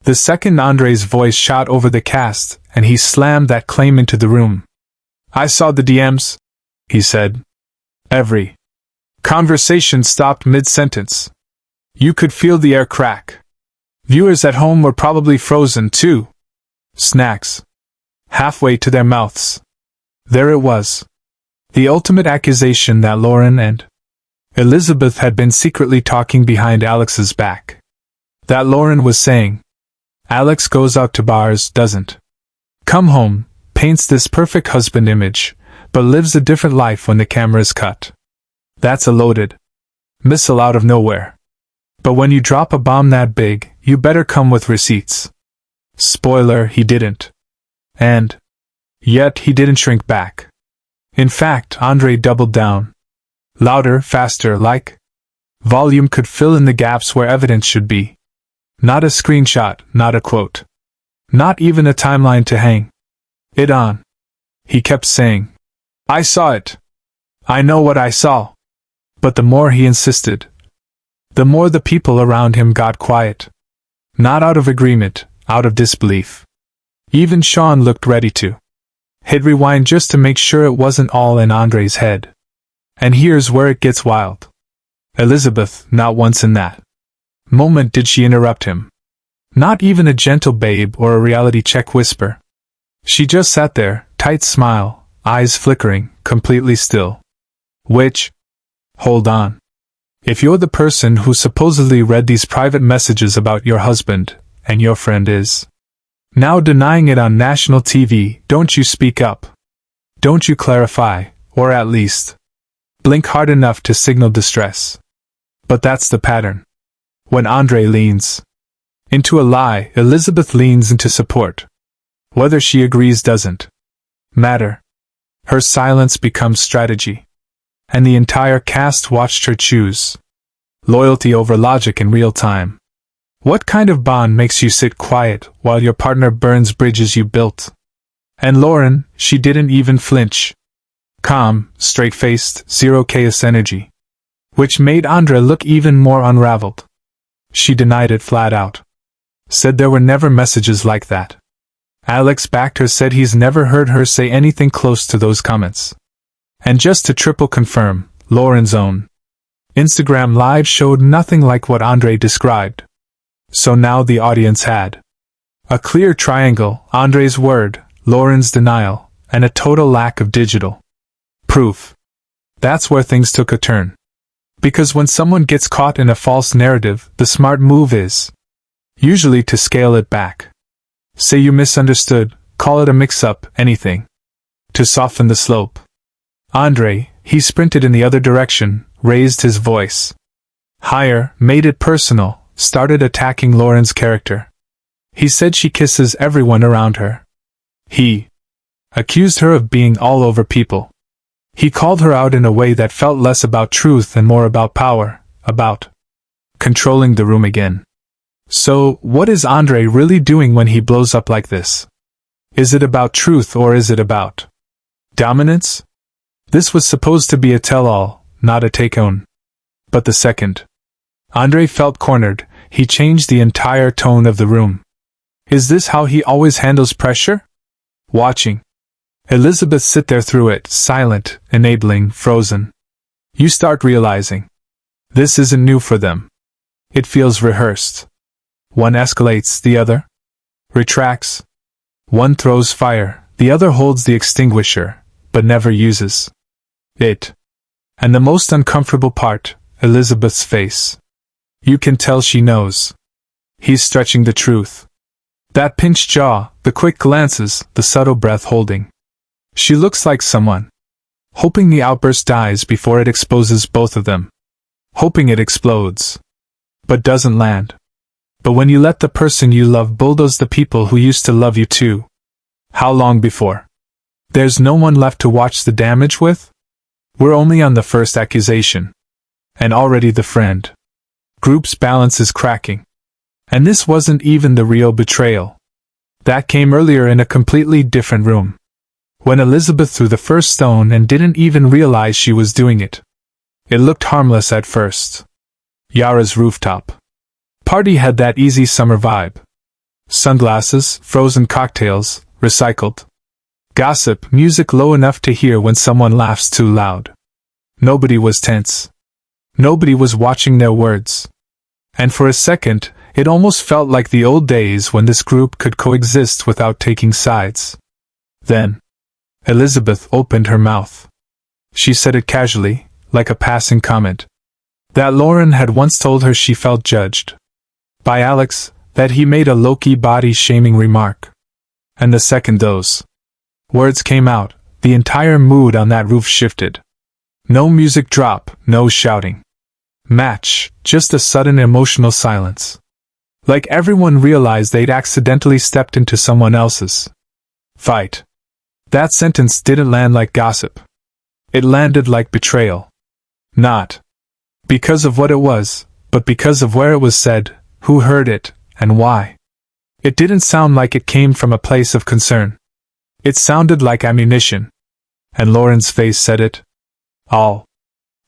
The second Andrei's voice shot over the cast, and he slammed that claim into the room. "I saw the DMs," he said. Every conversation stopped mid-sentence. You could feel the air crack. Viewers at home were probably frozen too. Snacks halfway to their mouths. There it was. The ultimate accusation that Lauren and Elizabeth had been secretly talking behind Alex's back. That Lauren was saying, "Alex goes out to bars, doesn't come home, paints this perfect husband image, but lives a different life when the camera's cut." That's a loaded missile out of nowhere. But when you drop a bomb that big, you better come with receipts. Spoiler, he didn't. And yet he didn't shrink back. In fact, Andrei doubled down. Louder, faster, like volume could fill in the gaps where evidence should be. Not a screenshot, not a quote. Not even a timeline to hang it on. He kept saying, "I saw it. I know what I saw." But the more he insisted, the more the people around him got quiet. Not out of agreement, out of disbelief. Even Sean looked ready to hit rewind just to make sure it wasn't all in Andrei's head. And here's where it gets wild. Elizabeth, not once in that moment did she interrupt him. Not even a gentle babe or a reality check whisper. She just sat there, tight smile, eyes flickering, completely still. Which, hold on. If you're the person who supposedly read these private messages about your husband, and your friend is now denying it on national TV, don't you speak up? Don't you clarify, or at least blink hard enough to signal distress? But that's the pattern. When Andrei leans into a lie, Elizabeth leans into support. Whether she agrees doesn't matter. Her silence becomes strategy. And the entire cast watched her choose loyalty over logic in real time. What kind of bond makes you sit quiet while your partner burns bridges you built? And Lauren, she didn't even flinch. Calm, straight-faced, zero chaos energy. Which made Andrei look even more unraveled. She denied it flat out. Said there were never messages like that. Alex backed her, said he's never heard her say anything close to those comments. And just to triple confirm, Lauren's own Instagram Live showed nothing like what Andrei described. So now the audience had a clear triangle: Andrei's word, Lauren's denial, and a total lack of digital proof. That's where things took a turn. Because when someone gets caught in a false narrative, the smart move is usually to scale it back. Say you misunderstood, call it a mix-up, anything to soften the slope. Andrei, he sprinted in the other direction, raised his voice higher, made it personal, started attacking Lauren's character. He said she kisses everyone around her. He accused her of being all over people. He called her out in a way that felt less about truth and more about power, about controlling the room again. So, what is Andrei really doing when he blows up like this? Is it about truth or is it about dominance? This was supposed to be a tell-all, not a take-on. But the second Andrei felt cornered, he changed the entire tone of the room. Is this how he always handles pressure? Watching Elizabeth sit there through it, silent, enabling, frozen. You start realizing this isn't new for them. It feels rehearsed. One escalates, the other retracts. One throws fire, the other holds the extinguisher, but never uses it. And the most uncomfortable part, Elizabeth's face. You can tell she knows. He's stretching the truth. That pinched jaw, the quick glances, the subtle breath holding. She looks like someone hoping the outburst dies before it exposes both of them. Hoping it explodes. But doesn't land. But when you let the person you love bulldoze the people who used to love you too. How long before there's no one left to watch the damage with? We're only on the first accusation. And already the friend group's balance is cracking. And this wasn't even the real betrayal. That came earlier in a completely different room. When Elizabeth threw the first stone and didn't even realize she was doing it. It looked harmless at first. Yara's rooftop party had that easy summer vibe. Sunglasses, frozen cocktails, recycled. Gossip, music low enough to hear when someone laughs too loud. Nobody was tense. Nobody was watching their words. And for a second, it almost felt like the old days when this group could coexist without taking sides. Then, Elizabeth opened her mouth. She said it casually, like a passing comment. That Lauren had once told her she felt judged by Alex, that he made a low-key body-shaming remark. And the second those words came out, the entire mood on that roof shifted. No music drop, no shouting match, just a sudden emotional silence. Like everyone realized they'd accidentally stepped into someone else's fight. That sentence didn't land like gossip. It landed like betrayal. Not because of what it was, but because of where it was said, who heard it, and why. It didn't sound like it came from a place of concern. It sounded like ammunition. And Lauren's face said it all.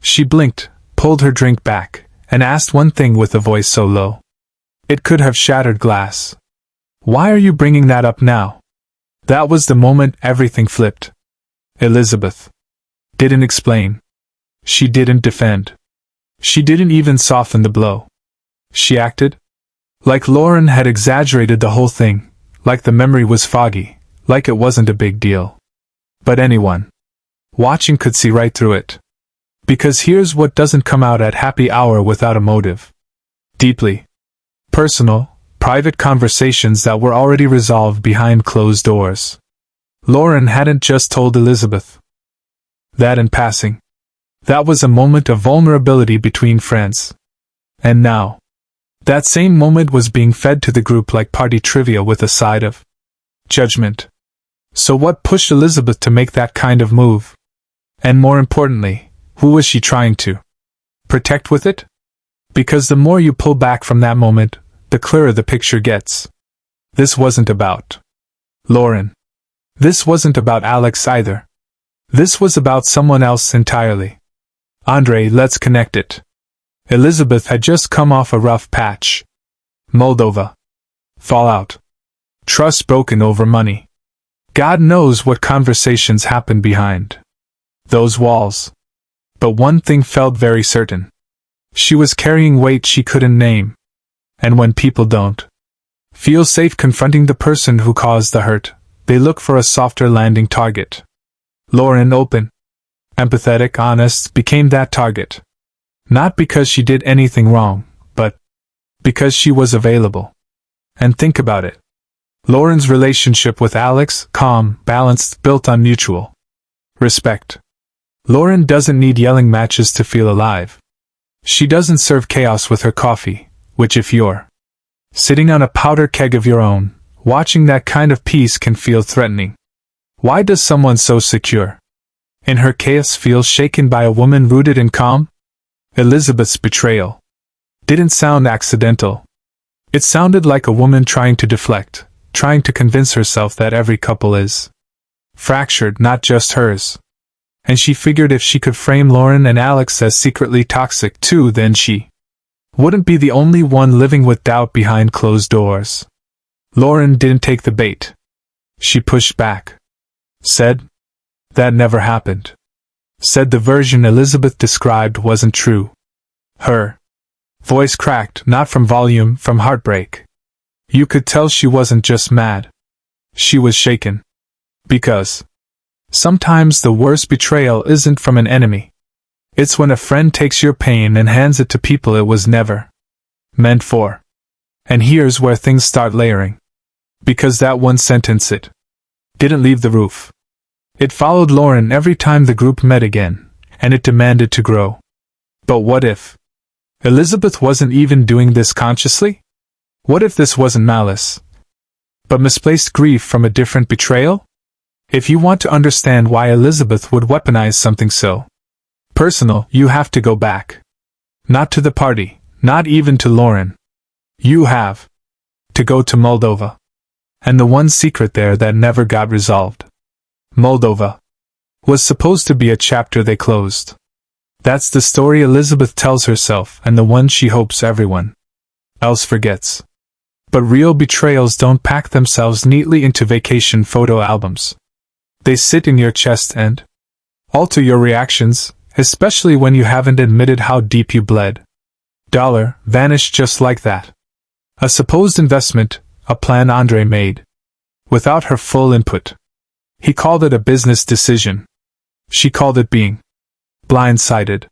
She blinked, pulled her drink back, and asked one thing with a voice so low it could have shattered glass. Why are you bringing that up now? That was the moment everything flipped. Elizabeth didn't explain. She didn't defend. She didn't even soften the blow. She acted like Lauren had exaggerated the whole thing, like the memory was foggy, like it wasn't a big deal. But anyone watching could see right through it. Because here's what doesn't come out at happy hour without a motive. Deeply personal, private conversations that were already resolved behind closed doors. Lauren hadn't just told Elizabeth that in passing. That was a moment of vulnerability between friends. And now, that same moment was being fed to the group like party trivia with a side of judgment. So what pushed Elizabeth to make that kind of move? And more importantly, who was she trying to protect with it? Because the more you pull back from that moment, the clearer the picture gets. This wasn't about Lauren. This wasn't about Alex either. This was about someone else entirely. Andrei, let's connect it. Elizabeth had just come off a rough patch. Moldova. Fallout. Trust broken over money. God knows what conversations happened behind those walls. But one thing felt very certain. She was carrying weight she couldn't name. And when people don't feel safe confronting the person who caused the hurt, they look for a softer landing target. Lauren, open, empathetic, honest, became that target. Not because she did anything wrong, but because she was available. And think about it. Lauren's relationship with Alex, calm, balanced, built on mutual respect. Lauren doesn't need yelling matches to feel alive. She doesn't serve chaos with her coffee, which if you're sitting on a powder keg of your own, watching that kind of peace can feel threatening. Why does someone so secure in her chaos feel shaken by a woman rooted in calm? Elizabeth's betrayal didn't sound accidental. It sounded like a woman trying to deflect, trying to convince herself that every couple is fractured, not just hers. And she figured if she could frame Lauren and Alex as secretly toxic too, then she wouldn't be the only one living with doubt behind closed doors. Lauren didn't take the bait. She pushed back. Said that never happened. Said the version Elizabeth described wasn't true. Her voice cracked, not from volume, from heartbreak. You could tell she wasn't just mad. She was shaken. Because sometimes the worst betrayal isn't from an enemy. It's when a friend takes your pain and hands it to people it was never meant for. And here's where things start layering. Because that one sentence, it didn't leave the roof. It followed Lauren every time the group met again, and it demanded to grow. But what if Elizabeth wasn't even doing this consciously? What if this wasn't malice, but misplaced grief from a different betrayal? If you want to understand why Elizabeth would weaponize something so personal, you have to go back. Not to the party, not even to Lauren. You have to go to Moldova. And the one secret there that never got resolved. Moldova was supposed to be a chapter they closed. That's the story Elizabeth tells herself and the one she hopes everyone else forgets. But real betrayals don't pack themselves neatly into vacation photo albums. They sit in your chest and alter your reactions, especially when you haven't admitted how deep you bled. Dollar vanished just like that. A supposed investment, a plan Andrei made. Without her full input. He called it a business decision. She called it being blindsided.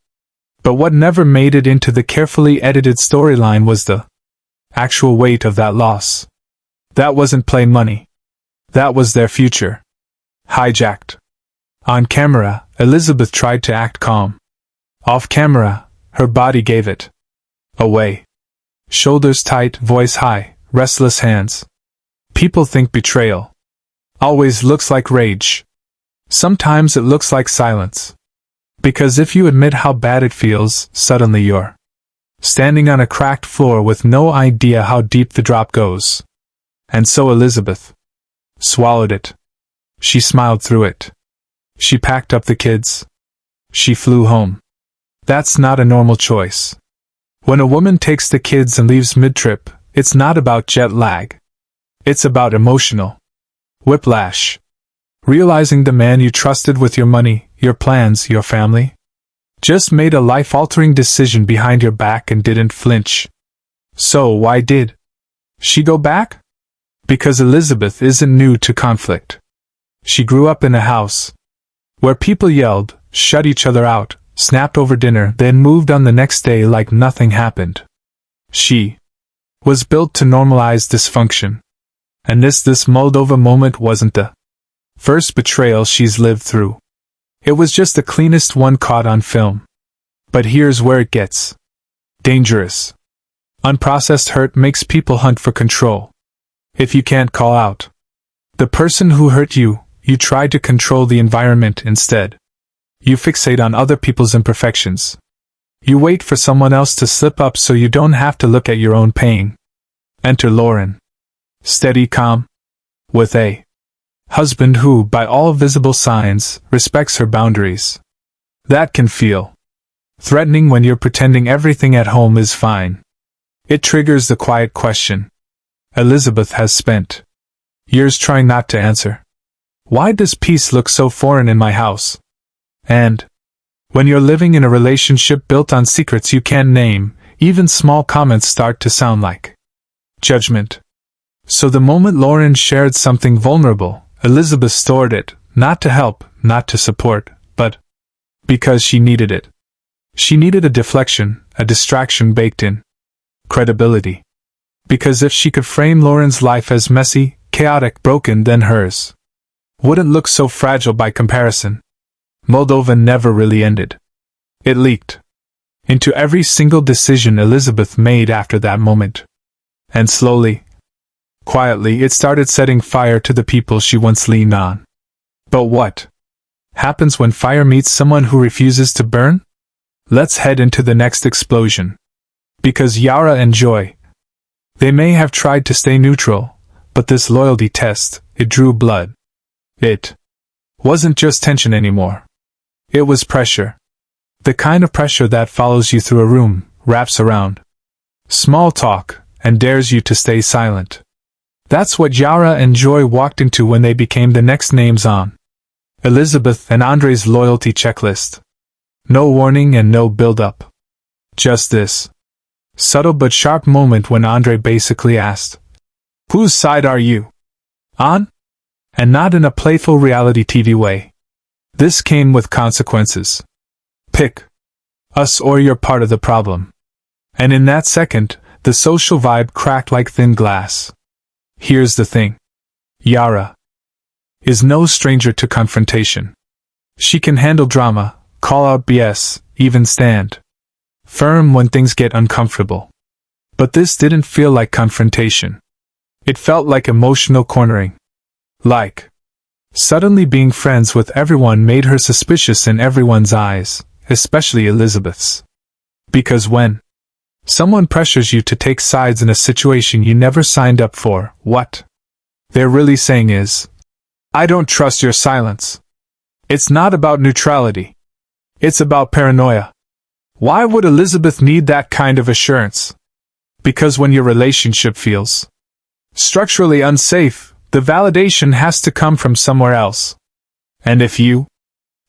But what never made it into the carefully edited storyline was the actual weight of that loss. That wasn't play money. That was their future. Hijacked. On camera, Elizabeth tried to act calm. Off camera, her body gave it away. Shoulders tight, voice high, restless hands. People think betrayal always looks like rage. Sometimes it looks like silence. Because if you admit how bad it feels, suddenly you're standing on a cracked floor with no idea how deep the drop goes. And so Elizabeth swallowed it. She smiled through it. She packed up the kids. She flew home. That's not a normal choice. When a woman takes the kids and leaves mid-trip, it's not about jet lag. It's about emotional whiplash. Realizing the man you trusted with your money, your plans, your family, just made a life-altering decision behind your back and didn't flinch. So why did she go back? Because Elizabeth isn't new to conflict. She grew up in a house where people yelled, shut each other out, snapped over dinner, then moved on the next day like nothing happened. She was built to normalize dysfunction. And this Moldova moment wasn't the first betrayal she's lived through. It was just the cleanest one caught on film. But here's where it gets dangerous. Unprocessed hurt makes people hunt for control. If you can't call out the person who hurt you, you try to control the environment instead. You fixate on other people's imperfections. You wait for someone else to slip up so you don't have to look at your own pain. Enter Lauren. Steady, calm. With a husband who, by all visible signs, respects her boundaries. That can feel threatening when you're pretending everything at home is fine. It triggers the quiet question Elizabeth has spent years trying not to answer. Why does peace look so foreign in my house? And when you're living in a relationship built on secrets you can't name, even small comments start to sound like judgment. So the moment Lauren shared something vulnerable, Elizabeth stored it, not to help, not to support, but because she needed it. She needed a deflection, a distraction baked in credibility. Because if she could frame Lauren's life as messy, chaotic, broken, then hers wouldn't look so fragile by comparison. Moldova never really ended. It leaked into every single decision Elizabeth made after that moment. And slowly, quietly, it started setting fire to the people she once leaned on. But what happens when fire meets someone who refuses to burn? Let's head into the next explosion. Because Yara and Joy, they may have tried to stay neutral, but this loyalty test, it drew blood. It wasn't just tension anymore. It was pressure. The kind of pressure that follows you through a room, wraps around small talk, and dares you to stay silent. That's what Yara and Joy walked into when they became the next names on Elizabeth and Andrei's loyalty checklist. No warning and no build-up. Just this subtle but sharp moment when Andrei basically asked, "Whose side are you on?" And not in a playful reality TV way. This came with consequences. Pick us or you're part of the problem. And in that second, the social vibe cracked like thin glass. Here's the thing. Yara is no stranger to confrontation. She can handle drama, call out BS, even stand firm when things get uncomfortable. But this didn't feel like confrontation. It felt like emotional cornering. Like suddenly being friends with everyone made her suspicious in everyone's eyes, especially Elizabeth's. Because when someone pressures you to take sides in a situation you never signed up for, what they're really saying is, "I don't trust your silence." It's not about neutrality. It's about paranoia. Why would Elizabeth need that kind of assurance? Because when your relationship feels Structurally unsafe, the validation has to come from somewhere else. And if you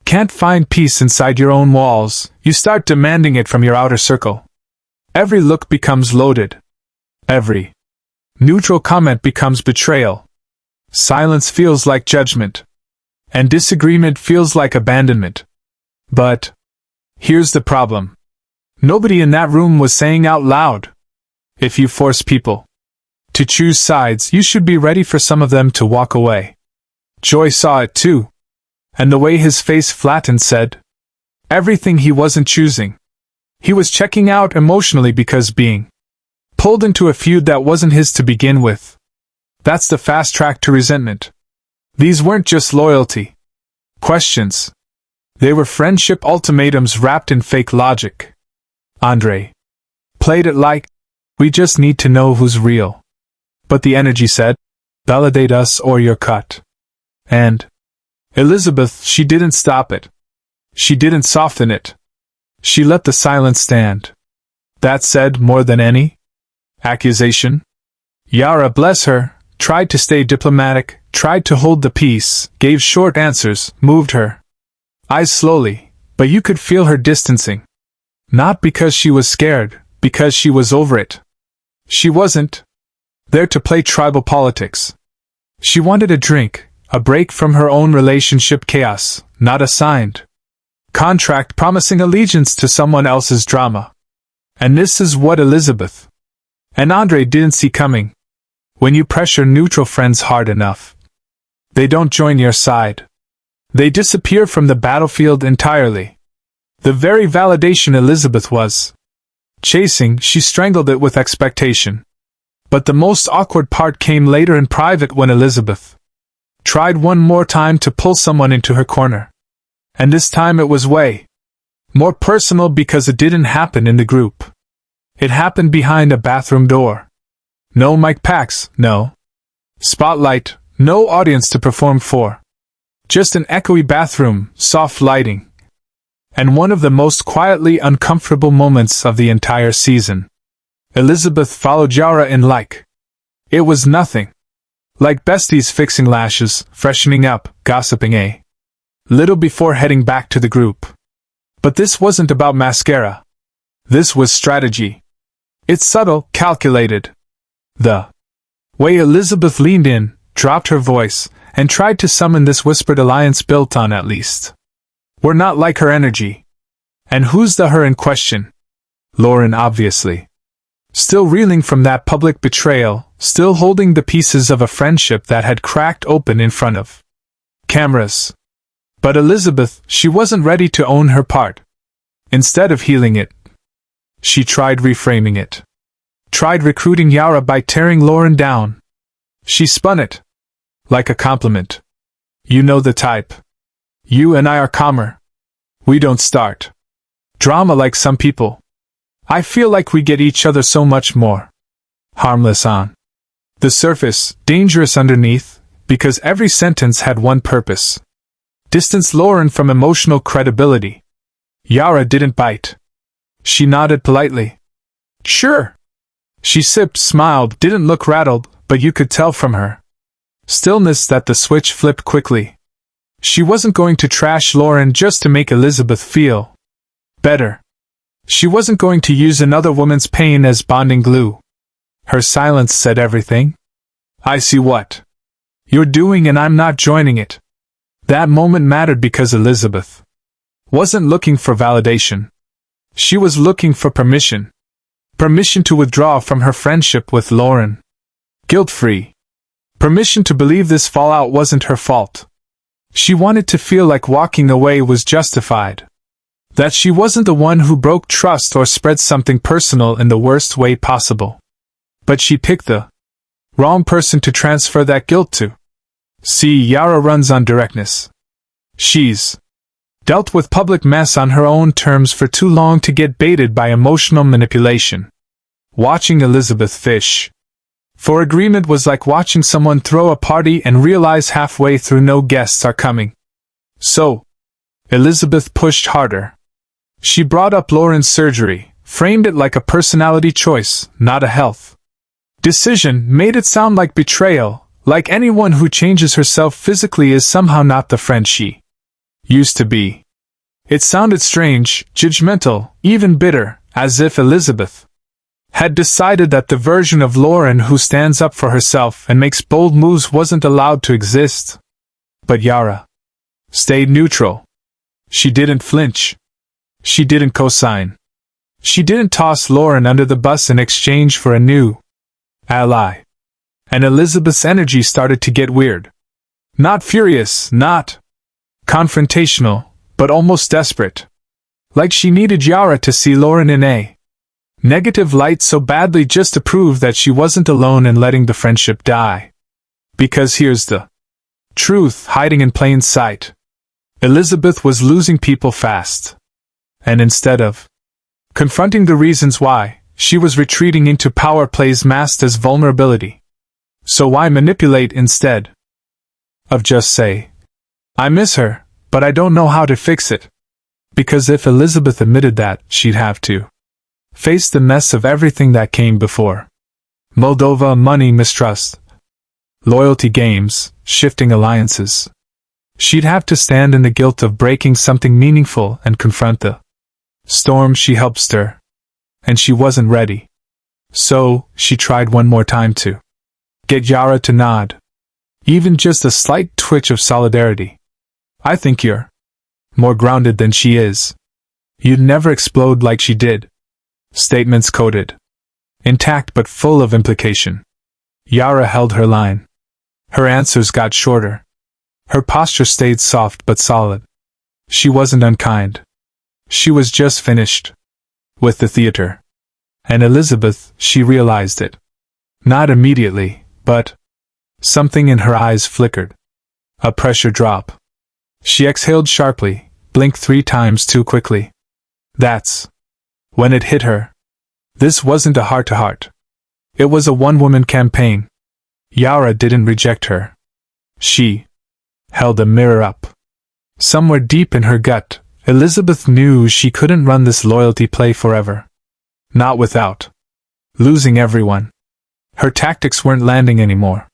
can't find peace inside your own walls, you start demanding it from your outer circle. Every look becomes loaded. Every neutral comment becomes betrayal. Silence feels like judgment. And disagreement feels like abandonment. But here's the problem. Nobody in that room was saying out loud. If you force people to choose sides, you should be ready for some of them to walk away. Joy saw it too. And the way his face flattened said everything he wasn't choosing. He was checking out emotionally because being pulled into a feud that wasn't his to begin with. That's the fast track to resentment. These weren't just loyalty questions. They were friendship ultimatums wrapped in fake logic. Andrei played it like, we just need to know who's real. But the energy said, validate us or you're cut. And Elizabeth, she didn't stop it. She didn't soften it. She let the silence stand. That said more than any accusation. Yara, bless her, tried to stay diplomatic, tried to hold the peace, gave short answers, moved her eyes slowly, but you could feel her distancing. Not because she was scared, because she was over it. She wasn't there to play tribal politics. She wanted a drink, a break from her own relationship chaos, not a signed contract promising allegiance to someone else's drama. And this is what Elizabeth and Andrei didn't see coming. When you pressure neutral friends hard enough, they don't join your side. They disappear from the battlefield entirely. The very validation Elizabeth was chasing, she strangled it with expectation. But the most awkward part came later in private when Elizabeth tried one more time to pull someone into her corner. And this time it was way more personal because it didn't happen in the group. It happened behind a bathroom door. No mic packs, no spotlight, no audience to perform for. Just an echoey bathroom, soft lighting. And one of the most quietly uncomfortable moments of the entire season. Elizabeth followed Yara in like it was nothing. Like besties fixing lashes, freshening up, gossiping a little before heading back to the group. But this wasn't about mascara. This was strategy. It's subtle, calculated. The way Elizabeth leaned in, dropped her voice, and tried to summon this whispered alliance built on at least. We're not like her energy. And who's the her in question? Lauren, obviously. Still reeling from that public betrayal, still holding the pieces of a friendship that had cracked open in front of cameras. But Elizabeth, she wasn't ready to own her part. Instead of healing it, she tried reframing it. Tried recruiting Yara by tearing Lauren down. She spun it like a compliment. You know the type. You and I are calmer. We don't start drama like some people. I feel like we get each other so much more harmless on the surface, dangerous underneath, because every sentence had one purpose. Distance Lauren from emotional credibility. Yara didn't bite. She nodded politely. Sure. She sipped, smiled, didn't look rattled, but you could tell from her stillness that the switch flipped quickly. She wasn't going to trash Lauren just to make Elizabeth feel better. She wasn't going to use another woman's pain as bonding glue. Her silence said everything. I see what you're doing and I'm not joining it. That moment mattered because Elizabeth wasn't looking for validation. She was looking for permission. Permission to withdraw from her friendship with Lauren. Guilt-free. Permission to believe this fallout wasn't her fault. She wanted to feel like walking away was justified. That she wasn't the one who broke trust or spread something personal in the worst way possible. But she picked the wrong person to transfer that guilt to. See, Yara runs on directness. She's dealt with public mess on her own terms for too long to get baited by emotional manipulation. Watching Elizabeth fish for agreement was like watching someone throw a party and realize halfway through no guests are coming. So, Elizabeth pushed harder. She brought up Lauren's surgery, framed it like a personality choice, not a health decision made it sound like betrayal, like anyone who changes herself physically is somehow not the friend she used to be. It sounded strange, judgmental, even bitter, as if Elizabeth had decided that the version of Lauren who stands up for herself and makes bold moves wasn't allowed to exist. But Yara stayed neutral. She didn't flinch. She didn't co-sign. She didn't toss Lauren under the bus in exchange for a new ally. And Elizabeth's energy started to get weird. Not furious, not confrontational, but almost desperate. Like she needed Yara to see Lauren in a negative light so badly just to prove that she wasn't alone in letting the friendship die. Because here's the truth hiding in plain sight. Elizabeth was losing people fast. And instead of confronting the reasons why, she was retreating into power plays masked as vulnerability. So why manipulate instead of just say, I miss her, but I don't know how to fix it? Because if Elizabeth admitted that, she'd have to face the mess of everything that came before. Moldova, money, mistrust, loyalty games, shifting alliances. She'd have to stand in the guilt of breaking something meaningful and confront the storm she helped stir. And she wasn't ready. So, she tried one more time to get Yara to nod. Even just a slight twitch of solidarity. I think you're more grounded than she is. You'd never explode like she did. Statements coded. Intact but full of implication. Yara held her line. Her answers got shorter. Her posture stayed soft but solid. She wasn't unkind. She was just finished with the theater. And Elizabeth, she realized it. Not immediately, but something in her eyes flickered. A pressure drop. She exhaled sharply, blinked 3 times too quickly. That's when it hit her. This wasn't a heart-to-heart. It was a one-woman campaign. Yara didn't reject her. She held a mirror up. Somewhere deep in her gut, Elizabeth knew she couldn't run this loyalty play forever. Not without losing everyone. Her tactics weren't landing anymore.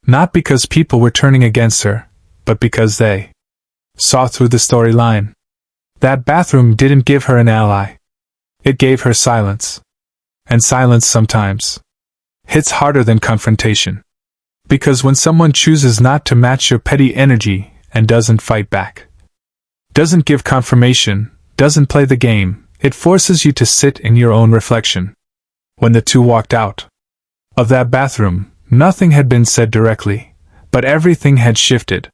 Not because people were turning against her, but because they saw through the storyline. That bathroom didn't give her an ally. It gave her silence. And silence sometimes hits harder than confrontation. Because when someone chooses not to match your petty energy and doesn't fight back, doesn't give confirmation, doesn't play the game, it forces you to sit in your own reflection. When the two walked out of that bathroom, nothing had been said directly, but everything had shifted.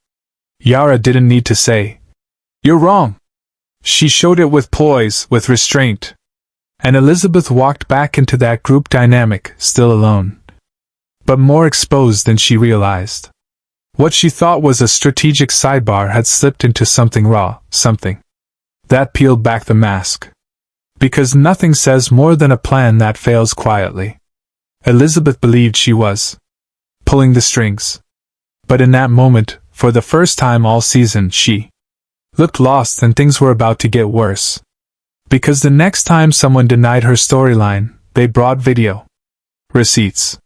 Yara didn't need to say, "You're wrong." She showed it with poise, with restraint. And Elizabeth walked back into that group dynamic, still alone. But more exposed than she realized. What she thought was a strategic sidebar had slipped into something raw, something that peeled back the mask. Because nothing says more than a plan that fails quietly. Elizabeth believed she was pulling the strings. But in that moment, for the first time all season, she looked lost and things were about to get worse. Because the next time someone denied her storyline, they brought video receipts.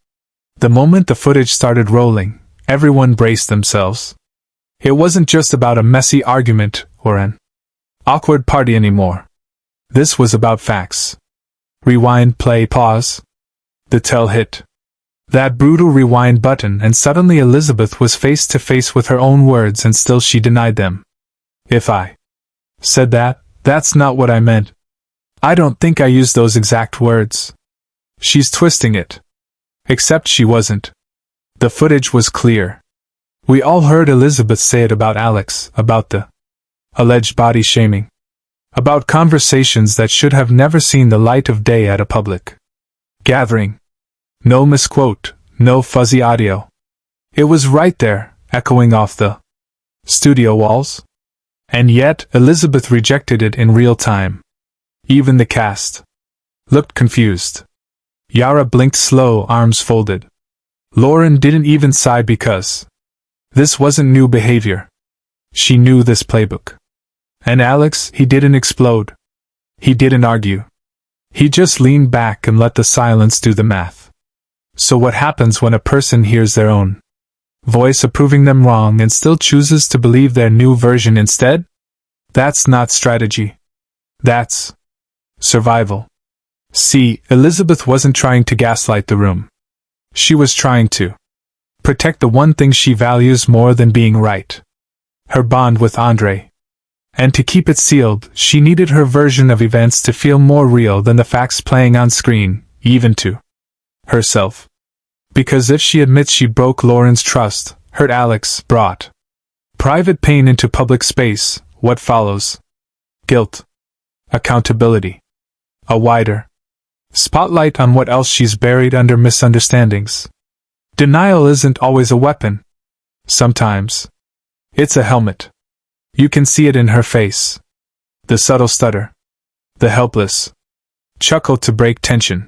The moment the footage started rolling, everyone braced themselves. It wasn't just about a messy argument or an awkward party anymore. This was about facts. Rewind, play, pause. The tell hit that brutal rewind button, and suddenly Elizabeth was face to face with her own words, and still she denied them. "If I said that, that's not what I meant. I don't think I used those exact words." She's twisting it. Except she wasn't. The footage was clear. We all heard Elizabeth say it about Alex, about the alleged body shaming. About conversations that should have never seen the light of day at a public gathering. No misquote, no fuzzy audio. It was right there, echoing off the studio walls. And yet, Elizabeth rejected it in real time. Even the cast looked confused. Yara blinked slow, arms folded. Lauren didn't even sigh because this wasn't new behavior. She knew this playbook. And Alex, he didn't explode. He didn't argue. He just leaned back and let the silence do the math. So what happens when a person hears their own voice approving them wrong and still chooses to believe their new version instead? That's not strategy. That's survival. See, Elizabeth wasn't trying to gaslight the room. She was trying to protect the one thing she values more than being right: her bond with Andrei. And to keep it sealed, she needed her version of events to feel more real than the facts playing on screen, even to herself. Because if she admits she broke Lauren's trust, hurt Alex, brought private pain into public space, what follows? Guilt. Accountability. A wider spotlight on what else she's buried under misunderstandings. Denial isn't always a weapon. Sometimes it's a helmet. You can see it in her face. The subtle stutter. The helpless chuckle to break tension.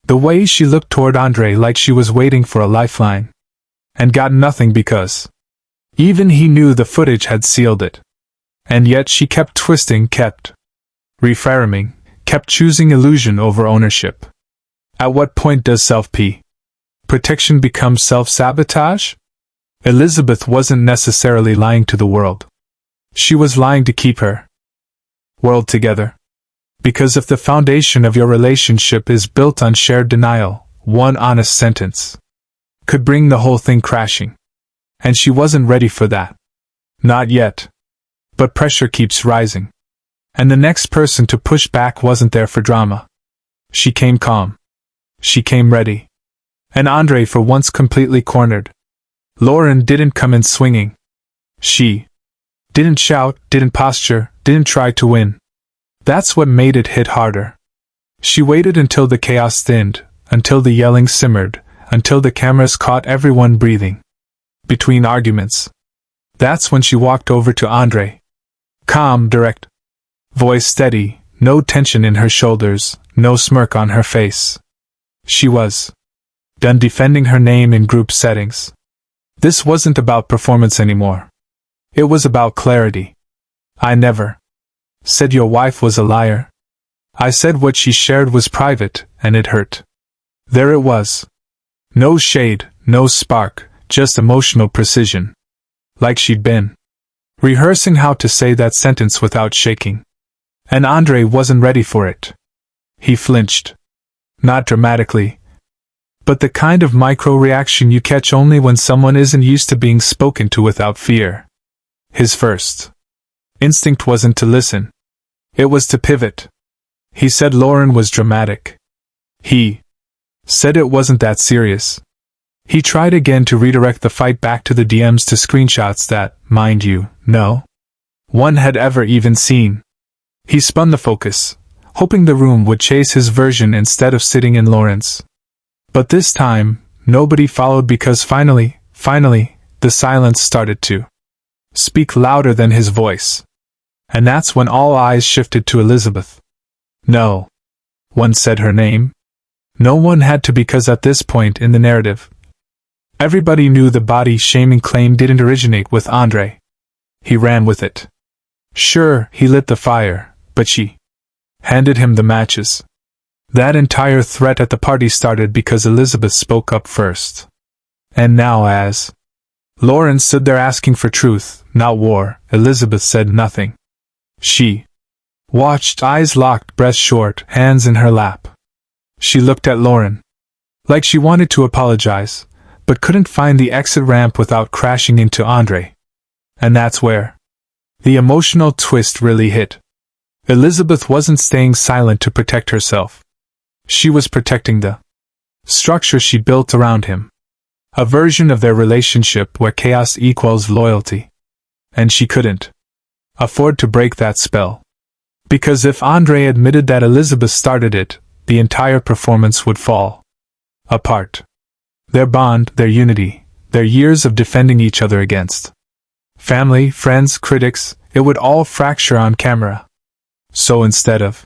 The way she looked toward Andrei like she was waiting for a lifeline. And got nothing because even he knew the footage had sealed it. And yet she kept twisting, kept reframing, kept choosing illusion over ownership. At what point does self-protection become self-sabotage? Elizabeth wasn't necessarily lying to the world. She was lying to keep her world together. Because if the foundation of your relationship is built on shared denial, one honest sentence could bring the whole thing crashing. And she wasn't ready for that. Not yet. But pressure keeps rising. And the next person to push back wasn't there for drama. She came calm. She came ready. And Andrei for once completely cornered. Lauren didn't come in swinging. She didn't shout, didn't posture, didn't try to win. That's what made it hit harder. She waited until the chaos thinned, until the yelling simmered, until the cameras caught everyone breathing between arguments. That's when she walked over to Andrei. Calm, direct. Voice steady, no tension in her shoulders, no smirk on her face. She was done defending her name in group settings. This wasn't about performance anymore. It was about clarity. I never said your wife was a liar. I said what she shared was private, and it hurt. There it was. No shade, no spark, just emotional precision. Like she'd been rehearsing how to say that sentence without shaking. And Andrei wasn't ready for it. He flinched. Not dramatically, but the kind of micro-reaction you catch only when someone isn't used to being spoken to without fear. His first instinct wasn't to listen. It was to pivot. He said Lauren was dramatic. He said it wasn't that serious. He tried again to redirect the fight back to the DMs, to screenshots that, mind you, no one had ever even seen. He spun the focus, hoping the room would chase his version instead of sitting in Lauren's. But this time, nobody followed because finally, the silence started to speak louder than his voice. And that's when all eyes shifted to Elizabeth. No one said her name. No one had to, because at this point in the narrative, everybody knew the body-shaming claim didn't originate with Andrei. He ran with it. Sure, he lit the fire, but she handed him the matches. That entire threat at the party started because Elizabeth spoke up first. And now as Lauren stood there asking for truth, not war, Elizabeth said nothing. She watched, eyes locked, breath short, hands in her lap. She looked at Lauren like she wanted to apologize, but couldn't find the exit ramp without crashing into Andrei. And that's where the emotional twist really hit. Elizabeth wasn't staying silent to protect herself. She was protecting the structure she built around him. A version of their relationship where chaos equals loyalty. And she couldn't afford to break that spell. Because if Andrei admitted that Elizabeth started it, the entire performance would fall apart. Their bond, their unity, their years of defending each other against family, friends, critics, it would all fracture on camera. So instead of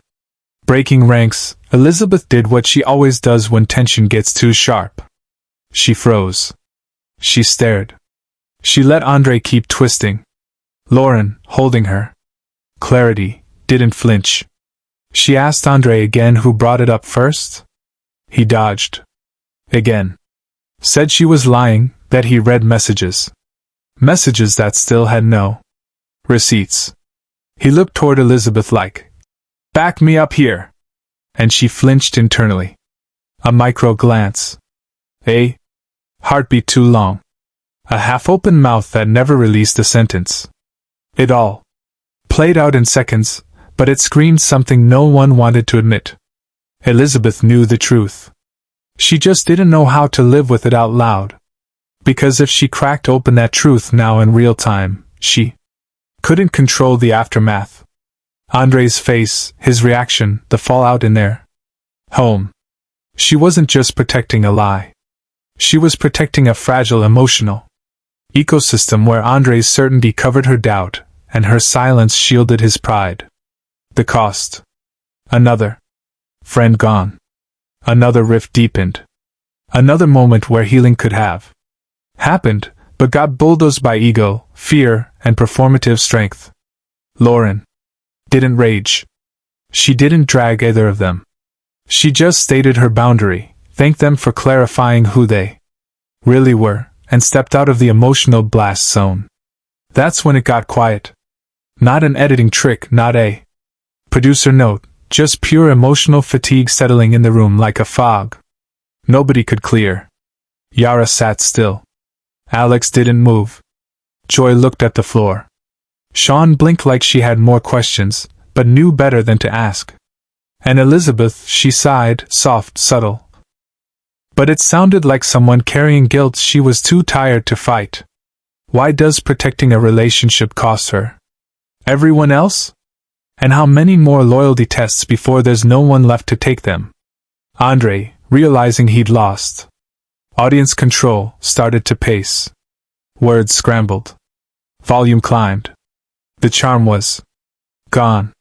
breaking ranks, Elizabeth did what she always does when tension gets too sharp. She froze. She stared. She let Andrei keep twisting. Lauren, holding her clarity, didn't flinch. She asked Andrei again who brought it up first. He dodged. Again. Said she was lying, that he read messages. Messages that still had no receipts. He looked toward Elizabeth like, "Back me up here." And she flinched internally. A micro glance. A heartbeat too long. A half-open mouth that never released a sentence. It all played out in seconds, but it screamed something no one wanted to admit. Elizabeth knew the truth. She just didn't know how to live with it out loud. Because if she cracked open that truth now in real time, she couldn't control the aftermath. Andrei's face, his reaction, the fallout in their home. She wasn't just protecting a lie. She was protecting a fragile emotional ecosystem where Andrei's certainty covered her doubt, and her silence shielded his pride. The cost. Another friend gone. Another rift deepened. Another moment where healing could have happened, but got bulldozed by ego, fear, and performative strength. Lauren didn't rage. She didn't drag either of them. She just stated her boundary, thanked them for clarifying who they really were, and stepped out of the emotional blast zone. That's when it got quiet. Not an editing trick, not a producer note, just pure emotional fatigue settling in the room like a fog. Nobody could clear. Yara sat still. Alex didn't move. Joy looked at the floor. Sean blinked like she had more questions, but knew better than to ask. And Elizabeth, she sighed, soft, subtle. But it sounded like someone carrying guilt she was too tired to fight. Why does protecting a relationship cost her everyone else? And how many more loyalty tests before there's no one left to take them? Andrei, realizing he'd lost audience control, started to pace. Words scrambled. Volume climbed. The charm was gone.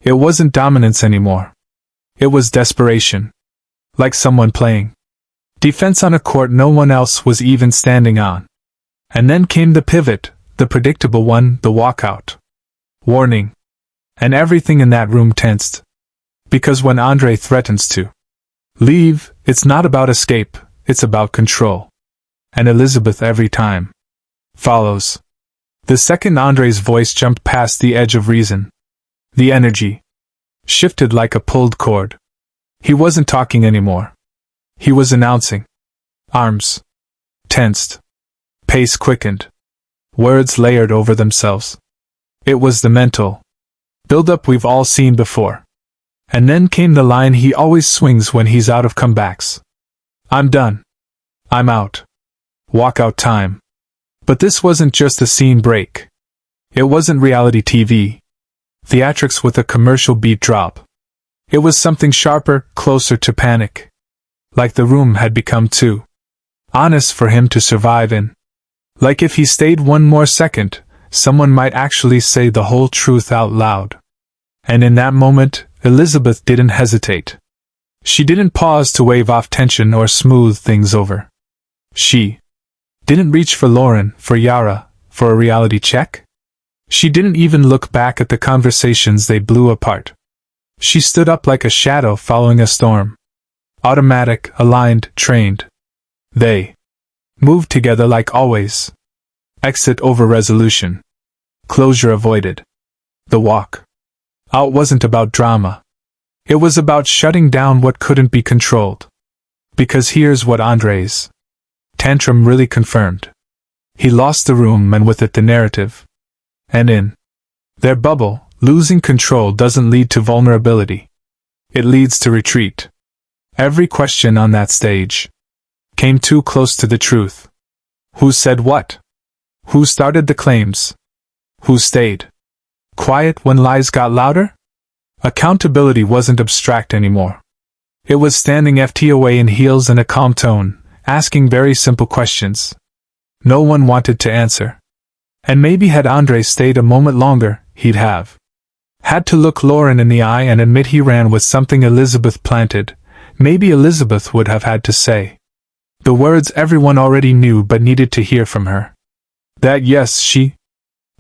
It wasn't dominance anymore. It was desperation. Like someone playing defense on a court no one else was even standing on. And then came the pivot, the predictable one, the walkout. Warning. And everything in that room tensed. Because when Andrei threatens to leave, it's not about escape, it's about control. And Elizabeth every time follows. The second Andrei's voice jumped past the edge of reason. The energy shifted like a pulled cord. He wasn't talking anymore. He was announcing. Arms tensed. Pace quickened. Words layered over themselves. It was the mental build-up we've all seen before. And then came the line he always swings when he's out of comebacks. I'm done. I'm out. Walkout time. But this wasn't just a scene break. It wasn't reality TV. Theatrics with a commercial beat drop. It was something sharper, closer to panic. Like the room had become too honest for him to survive in. Like if he stayed one more second, someone might actually say the whole truth out loud. And in that moment, Elizabeth didn't hesitate. She didn't pause to wave off tension or smooth things over. She didn't reach for Lauren, for Yara, for a reality check. She didn't even look back at the conversations they blew apart. She stood up like a shadow following a storm. Automatic, aligned, trained. They moved together like always. Exit over resolution. Closure avoided. The walk out wasn't about drama. It was about shutting down what couldn't be controlled. Because here's what Andrei's tantrum really confirmed. He lost the room and with it the narrative. And in their bubble, losing control doesn't lead to vulnerability. It leads to retreat. Every question on that stage came too close to the truth. Who said what? Who started the claims? Who stayed quiet when lies got louder? Accountability wasn't abstract anymore. It was standing FTOA in heels in a calm tone, asking very simple questions. No one wanted to answer. And maybe had Andrei stayed a moment longer, he'd have had to look Lauren in the eye and admit he ran with something Elizabeth planted. Maybe Elizabeth would have had to say the words everyone already knew but needed to hear from her. That yes, she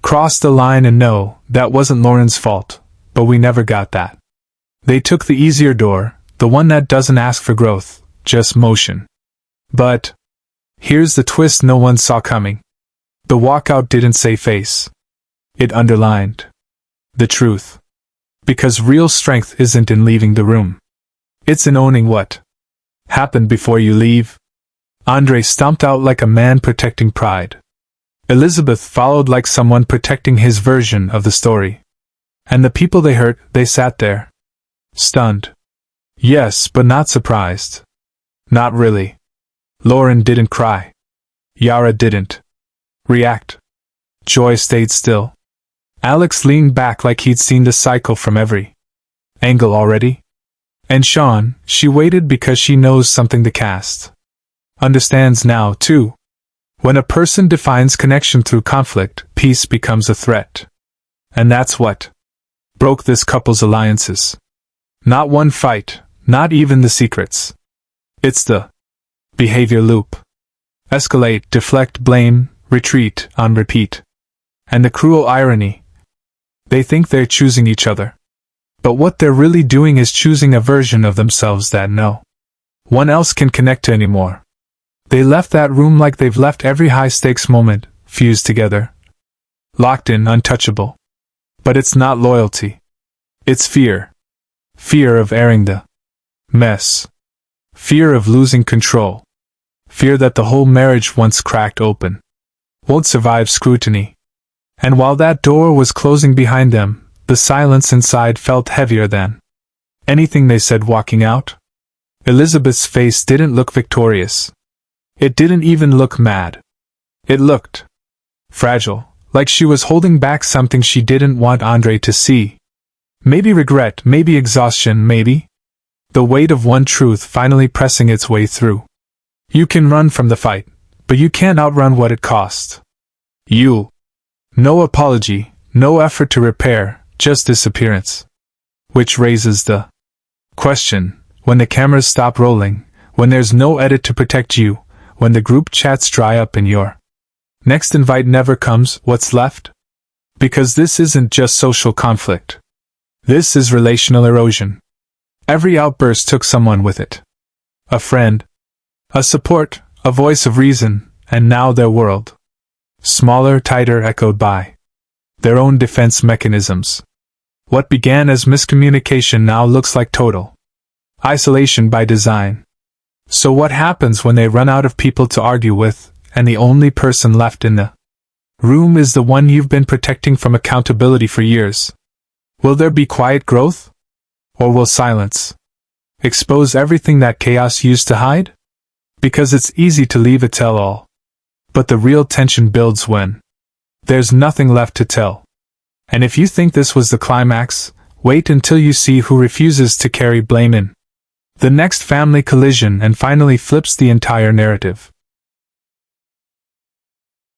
crossed the line, and no, that wasn't Lauren's fault, but we never got that. They took the easier door, the one that doesn't ask for growth, just motion. But here's the twist no one saw coming. The walkout didn't say face. It underlined the truth. Because real strength isn't in leaving the room. It's in owning what happened before you leave. Andrei stomped out like a man protecting pride. Elizabeth followed like someone protecting his version of the story. And the people they hurt, they sat there. Stunned. Yes, but not surprised. Not really. Lauren didn't cry. Yara didn't react. Joy stayed still. Alex leaned back like he'd seen the cycle from every angle already. And Sean, she waited because she knows something the cast understands now, too. When a person defines connection through conflict, peace becomes a threat. And that's what broke this couple's alliances. Not one fight, not even the secrets. It's the behavior loop. Escalate, deflect, blame, retreat, on repeat. And the cruel irony. They think they're choosing each other. But what they're really doing is choosing a version of themselves that no one else can connect to anymore. They left that room like they've left every high-stakes moment, fused together. Locked in, untouchable. But it's not loyalty. It's fear. Fear of airing the mess. Fear of losing control. Fear that the whole marriage once cracked open won't survive scrutiny. And while that door was closing behind them, the silence inside felt heavier than anything they said walking out. Elizabeth's face didn't look victorious. It didn't even look mad. It looked fragile, like she was holding back something she didn't want Andrei to see. Maybe regret, maybe exhaustion, maybe the weight of one truth finally pressing its way through. You can run from the fight, but you can't outrun what it cost. No apology, no effort to repair, just disappearance. Which raises the question, when the cameras stop rolling, when there's no edit to protect you, when the group chats dry up and your next invite never comes, what's left? Because this isn't just social conflict. This is relational erosion. Every outburst took someone with it. A friend, a support, a voice of reason, and now their world. Smaller, tighter, echoed by their own defense mechanisms. What began as miscommunication now looks like total isolation by design. So what happens when they run out of people to argue with, and the only person left in the room is the one you've been protecting from accountability for years? Will there be quiet growth? Or will silence expose everything that chaos used to hide? Because it's easy to leave a tell-all. But the real tension builds when there's nothing left to tell. And if you think this was the climax, wait until you see who refuses to carry blame in the next family collision and finally flips the entire narrative.